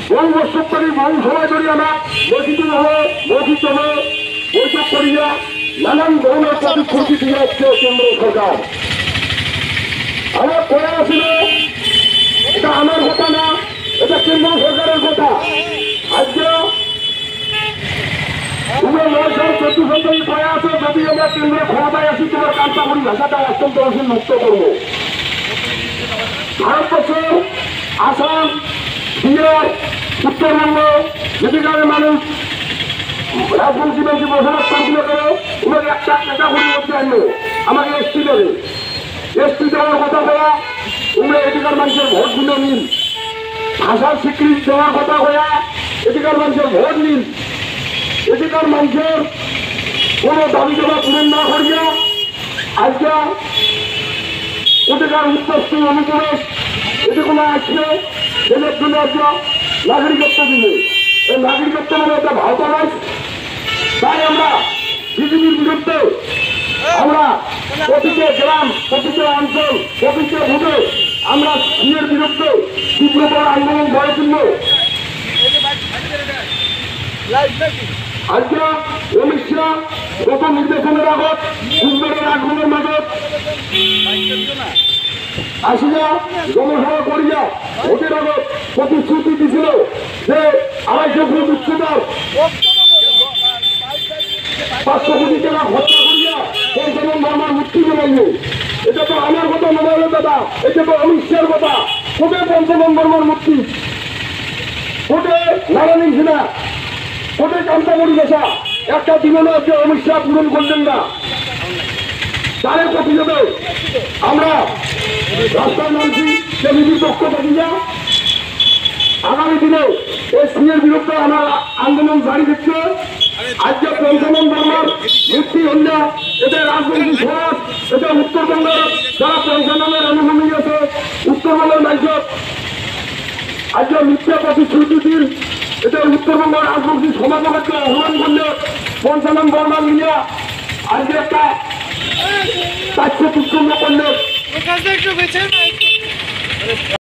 বহু বছর করি বহু সময় ধরে আমরা মসজিদে বৈঠক করিয়া নানান ধরনের প্রতিশ্রুতি দিয়ে যাচ্ছে কেন্দ্র সরকার। আমার প্রয়াস ছিল এটা আমার কথা না, এটা কেন্দ্র সরকারের কথা। আজকে 2014 প্রয়াস যদি আমরা কেন্দ্রে ক্ষমতায় আসি তোমার কান্তাপুরি ভাষাটা একদম তহসিল মুক্ত করবো। ভারতবর্ষ, আসাম, বিহার, উত্তরবঙ্গ যেদিকে মানুষ রাজবংশী বংশী বসবাস করছিল করে ওনার একটা ক্যাটাগরি মধ্যে আনলো আমাকে এসটি দেবে। এসটি দেওয়ার কথা বলা তোমরা এদিকার মানুষের ভোট দিল নিন। ভাষার স্বীকৃতি দেওয়ার কথা হইয়া এদিকার মানুষের ভোট নিন। এদিকার মানুষের কোনো দাবি দেওয়া পূরণ না করিয়া আজকে এদিকার উৎপত্তি অনুপ্রবেশ এদিকে আসলে এদের জন্য আজকে নাগরিকত্ব দিবে। এই নাগরিকত্ব মানে একটা ভারতবর্ষ। তাই আমরা পৃথিবীর বিরুদ্ধে আমরা প্রতিটি গ্রাম, প্রতিটি অঞ্চল, প্রতিটি ভূমে আমরা চীনের বিরুদ্ধে তীব্রতর আন্দোলন গড়ে তুলব। আজকে অমিত শাহ গত নির্দেশনের আগত কুম্ভের আগমনের মাঝত আসিয়া জনসভা করিয়া ভোটের আগত প্রতিশ্রুতি দিছিল যে 250 ফুট উচ্চতার 500 কোটি টাকা খরচা করিয়া পঞ্চানন বর্মার মুক্তি বানাইবে। এটা তো আমার কথা নয় দাদা, এটা তো অমিত শাহের কথা। কোটে পঞ্চানন বর্মার মুক্তি, কোটে নারায়ণ সিনহা, কোটে কান্তামণি ভাষা একটা দিনে আজকে অমিত শাহ পূরণ করলেন না। তাদের প্রতিযোগে আমরা রাস্তায় নামছি যে নিজের পক্ষ থাকি যা আগামী দিনে এই সিংহের বিরুদ্ধে আমার আন্দোলন জারি দিচ্ছে। আজকে পঞ্চানন বর্মার মুক্তি হল না, এটা রাজনৈতিক সমাজ, এটা উত্তরবঙ্গের যারা পঞ্চাননের অনুভূমি আছে উত্তরবঙ্গের নাইজত আজকে মিথ্যা প্রতিশ্রুতি দিন। এটা উত্তরবঙ্গের রাজনৈতিক সমাজকে আহ্বান করলে পঞ্চানন বর্মা নিয়ে আজকে একটা তাৎক্ষণিক করলে